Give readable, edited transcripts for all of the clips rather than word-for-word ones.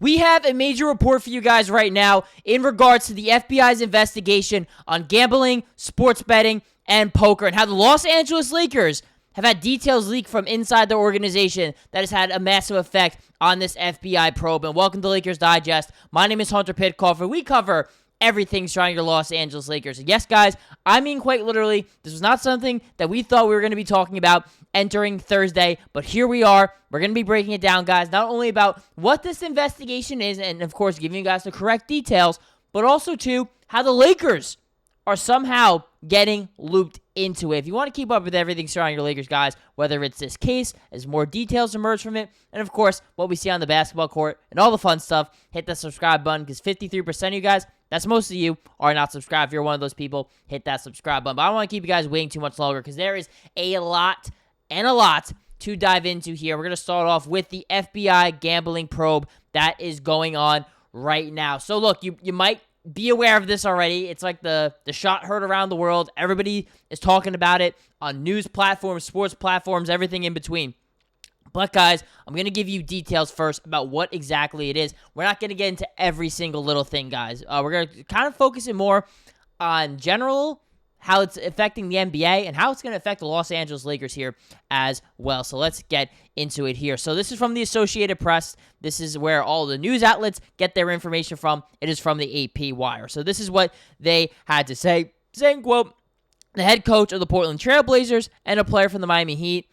We have a major report for you guys right now in regards to the FBI's investigation on gambling, sports betting, and poker, and how the Los Angeles Lakers have had details leaked from inside their organization that has had a massive effect on this FBI probe. And welcome to Lakers Digest. My name is Hunter Pitcoff, and we cover everything surrounding the Los Angeles Lakers. And yes, guys, I mean quite literally, this was not something that we thought we were going to be talking about entering Thursday, but here we are. We're going to be breaking it down, guys, not only about what this investigation is, and of course, giving you guys the correct details, but also, too, how the Lakers are somehow getting looped into it. If you want to keep up with everything surrounding your Lakers, guys, whether it's this case, as more details emerge from it, and of course, what we see on the basketball court, and all the fun stuff, hit the subscribe button, because 53% of you guys, that's most of you, are not subscribed. If you're one of those people, hit that subscribe button. But I don't want to keep you guys waiting too much longer, because there is a lot to dive into here. We're going to start off with the FBI gambling probe that is going on right now. So look, you might be aware of this already. It's like the shot heard around the world. Everybody is talking about it on news platforms, sports platforms, everything in between. But guys, I'm going to give you details first about what exactly it is. We're not going to get into every single little thing, guys. We're going to kind of focus it more on general, how it's affecting the NBA, and how it's going to affect the Los Angeles Lakers here as well. So let's get into it here. So this is from the Associated Press. This is where all the news outlets get their information from. It is from the AP Wire. So this is what they had to say, saying, quote, the head coach of the Portland Trail Blazers and a player from the Miami Heat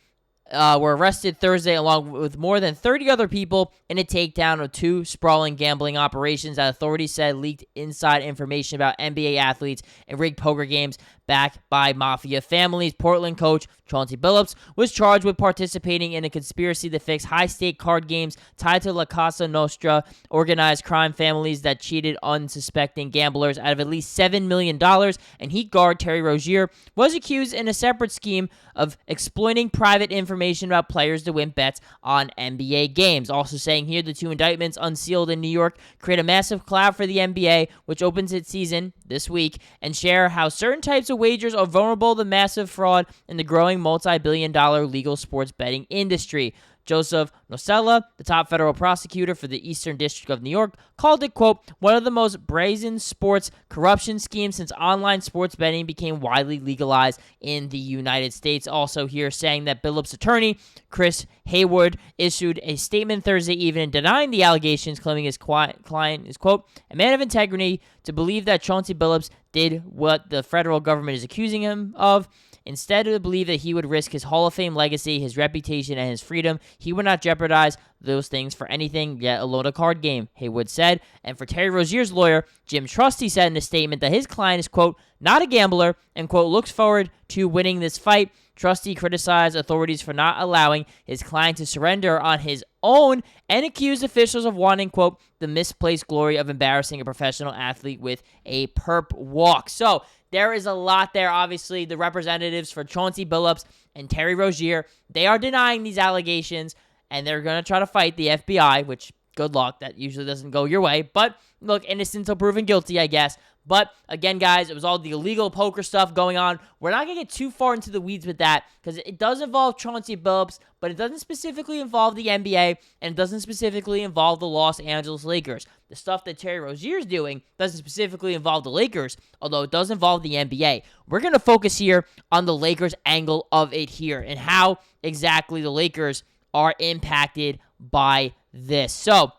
were arrested Thursday along with more than 30 other people in a takedown of two sprawling gambling operations that authorities said leaked inside information about NBA athletes and rigged poker games backed by mafia families. Portland coach Chauncey Billups was charged with participating in a conspiracy to fix high-stake card games tied to La Casa Nostra, organized crime families that cheated unsuspecting gamblers out of at least $7 million, and Heat guard Terry Rozier was accused in a separate scheme of exploiting private information about players to win bets on NBA games. Also saying here, the two indictments unsealed in New York create a massive cloud for the NBA, which opens its season this week, and share how certain types of wagers are vulnerable to massive fraud in the growing multi-billion-dollar legal sports betting industry. Joseph Nocella, the top federal prosecutor for the Eastern District of New York, called it, quote, one of the most brazen sports corruption schemes since online sports betting became widely legalized in the United States. Also here saying that Billups' attorney, Chris Haywood, issued a statement Thursday evening denying the allegations, claiming his client is, quote, a man of integrity to believe that Chauncey Billups did what the federal government is accusing him of. Instead of believe that he would risk his Hall of Fame legacy, his reputation, and his freedom, he would not jeopardize those things for anything, yet alone a card game, Haywood said. And for Terry Rozier's lawyer, Jim Trusty, said in a statement that his client is, quote, not a gambler, and, quote, looks forward to winning this fight. Trusty criticized authorities for not allowing his client to surrender on his own and accused officials of wanting, quote, the misplaced glory of embarrassing a professional athlete with a perp walk. So there is a lot there. Obviously, the representatives for Chauncey Billups and Terry Rozier, they are denying these allegations, and they're going to try to fight the FBI, which, good luck. That usually doesn't go your way. But, look, innocent until proven guilty, I guess. But, again, guys, it was all the illegal poker stuff going on. We're not going to get too far into the weeds with that because it does involve Chauncey Billups, but it doesn't specifically involve the NBA, and it doesn't specifically involve the Los Angeles Lakers. The stuff that Terry Rozier's doing doesn't specifically involve the Lakers, although it does involve the NBA. We're going to focus here on the Lakers angle of it here and how exactly the Lakers are impacted by this. So,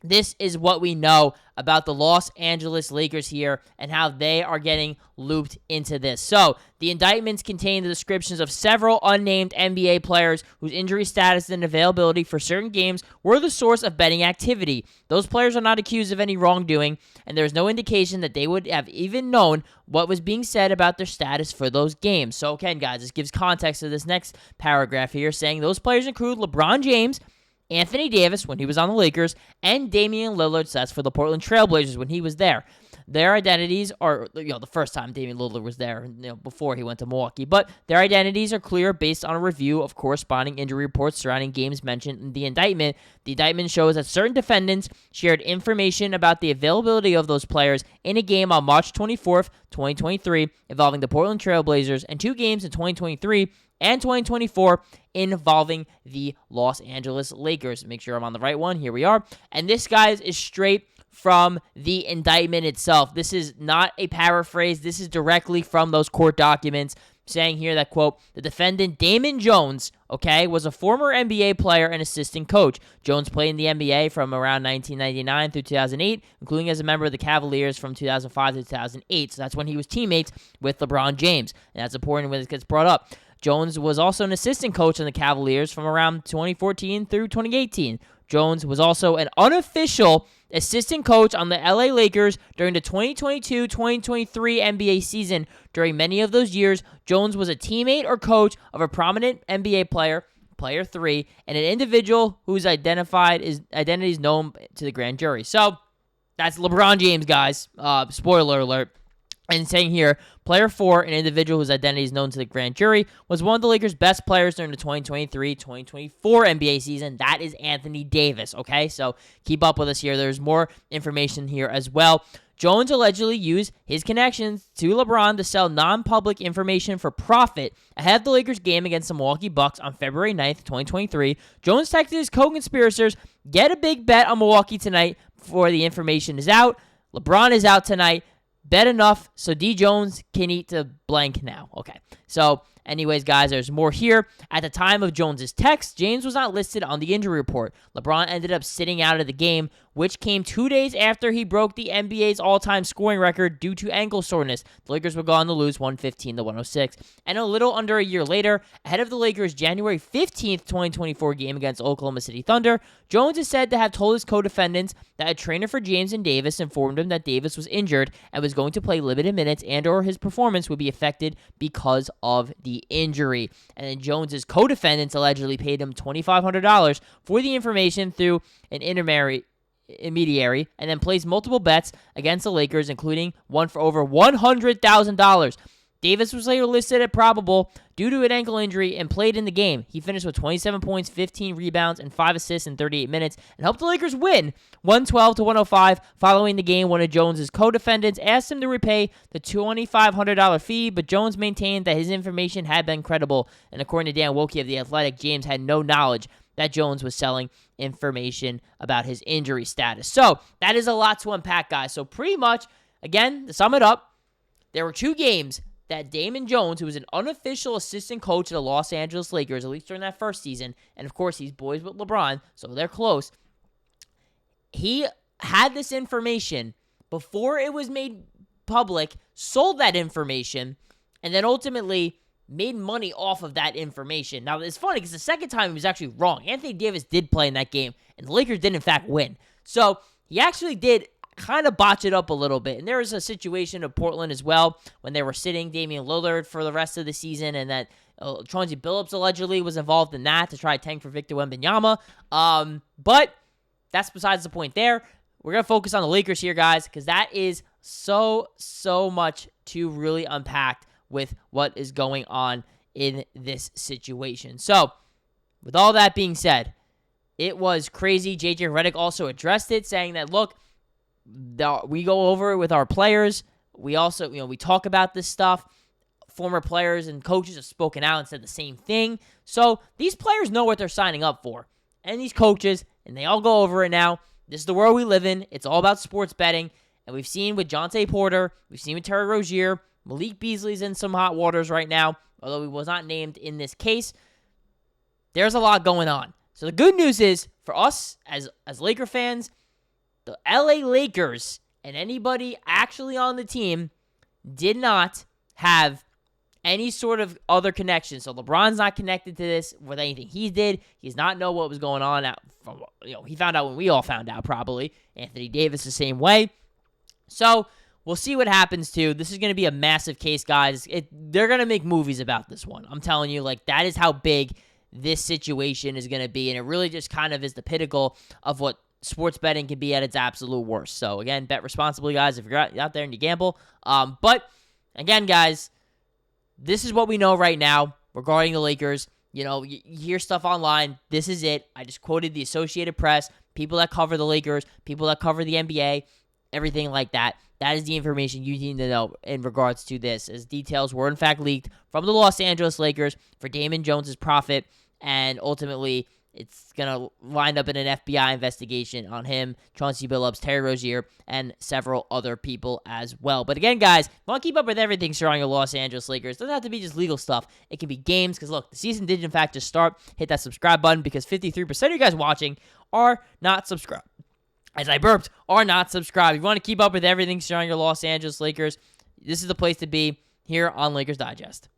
this is what we know about the Los Angeles Lakers here and how they are getting looped into this. So, the indictments contain the descriptions of several unnamed NBA players whose injury status and availability for certain games were the source of betting activity. Those players are not accused of any wrongdoing, and there is no indication that they would have even known what was being said about their status for those games. So, again, guys, this gives context to this next paragraph here, saying those players include LeBron James, Anthony Davis when he was on the Lakers, and Damian Lillard, that's for the Portland Trail Blazers when he was there. Their identities are, the first time Damian Lillard was there, before he went to Milwaukee. But their identities are clear based on a review of corresponding injury reports surrounding games mentioned in the indictment. The indictment shows that certain defendants shared information about the availability of those players in a game on March 24th, 2023, involving the Portland Trail Blazers, and two games in 2023 and 2024 involving the Los Angeles Lakers. Make sure I'm on the right one. Here we are. And this, guys, is straight from the indictment itself. This is not a paraphrase. This is directly from those court documents, saying here that, quote, the defendant Damon Jones, was a former NBA player and assistant coach. Jones played in the NBA from around 1999 through 2008, including as a member of the Cavaliers from 2005 to 2008. So that's when he was teammates with LeBron James, and that's important when it gets brought up. Jones was also an assistant coach on the Cavaliers from around 2014 through 2018. Jones was also an unofficial assistant coach on the LA Lakers during the 2022-2023 NBA season. During many of those years, Jones was a teammate or coach of a prominent NBA player, player 3, and an individual whose identity is known to the grand jury. So, that's LeBron James, guys. Spoiler alert. And saying here, player 4, an individual whose identity is known to the grand jury, was one of the Lakers' best players during the 2023-2024 NBA season. That is Anthony Davis, so keep up with us here. There's more information here as well. Jones allegedly used his connections to LeBron to sell non-public information for profit ahead of the Lakers game against the Milwaukee Bucks on February 9th, 2023. Jones texted his co-conspirators, get a big bet on Milwaukee tonight before the information is out. LeBron is out tonight. Bet enough so D. Jones can eat to blank now. So anyways, guys, there's more here. At the time of Jones's text, James was not listed on the injury report. LeBron ended up sitting out of the game, which came 2 days after he broke the NBA's all-time scoring record due to ankle soreness. The Lakers would go on to lose 115-106. And a little under a year later, ahead of the Lakers' January 15th, 2024 game against Oklahoma City Thunder, Jones is said to have told his co-defendants that a trainer for James and Davis informed him that Davis was injured and was going to play limited minutes and or his performance would be affected because of the injury. And then Jones's co-defendants allegedly paid him $2,500 for the information through an intermediary, and then placed multiple bets against the Lakers, including one for over $100,000. Davis was later listed at probable due to an ankle injury and played in the game. He finished with 27 points, 15 rebounds, and 5 assists in 38 minutes and helped the Lakers win 112-105. Following the game, one of Jones's co-defendants asked him to repay the $2,500 fee, but Jones maintained that his information had been credible. And according to Dan Wokey of The Athletic, James had no knowledge that Jones was selling information about his injury status. So that is a lot to unpack, guys. So pretty much, again, to sum it up, there were 2 games that Damon Jones, who was an unofficial assistant coach of the Los Angeles Lakers, at least during that first season, and of course he's boys with LeBron, so they're close, he had this information before it was made public, sold that information, and then ultimately made money off of that information. Now, it's funny because the second time he was actually wrong. Anthony Davis did play in that game, and the Lakers did, in fact, win. So he actually did kind of botch it up a little bit. And there was a situation in Portland as well when they were sitting Damian Lillard for the rest of the season, and that Chauncey Billups allegedly was involved in that to try to tank for Victor Wembanyama. But that's besides the point there. We're going to focus on the Lakers here, guys, because that is so much to really unpack with what is going on in this situation. So, with all that being said, it was crazy. JJ Redick also addressed it, saying that, look, we go over it with our players. We also, we talk about this stuff. Former players and coaches have spoken out and said the same thing. So these players know what they're signing up for. And these coaches, and they all go over it now. This is the world we live in. It's all about sports betting. And we've seen with Jonte Porter, we've seen with Terry Rozier, Malik Beasley's in some hot waters right now, although he was not named in this case. There's a lot going on. So the good news is, for us as Laker fans, the LA Lakers and anybody actually on the team did not have any sort of other connection. So LeBron's not connected to this with anything he did. He does not know what was going on. He found out when we all found out, probably. Anthony Davis the same way. So we'll see what happens, too. This is going to be a massive case, guys. They're going to make movies about this one. I'm telling you, that is how big this situation is going to be. And it really just kind of is the pinnacle of what sports betting can be at its absolute worst. So, again, bet responsibly, guys, if you're out there and you gamble. But, again, guys, this is what we know right now regarding the Lakers. You hear stuff online. This is it. I just quoted the Associated Press, people that cover the Lakers, people that cover the NBA. everything like that. That is the information you need to know in regards to this, as details were in fact leaked from the Los Angeles Lakers for Damon Jones' profit, and ultimately it's going to wind up in an FBI investigation on him, Chauncey Billups, Terry Rozier, and several other people as well. But again, guys, if you want to keep up with everything surrounding the Los Angeles Lakers, it doesn't have to be just legal stuff. It can be games, because look, the season did in fact just start. Hit that subscribe button, because 53% of you guys watching are not subscribed. As I burped, are not subscribed. If you want to keep up with everything surrounding your Los Angeles Lakers, this is the place to be here on Lakers Digest.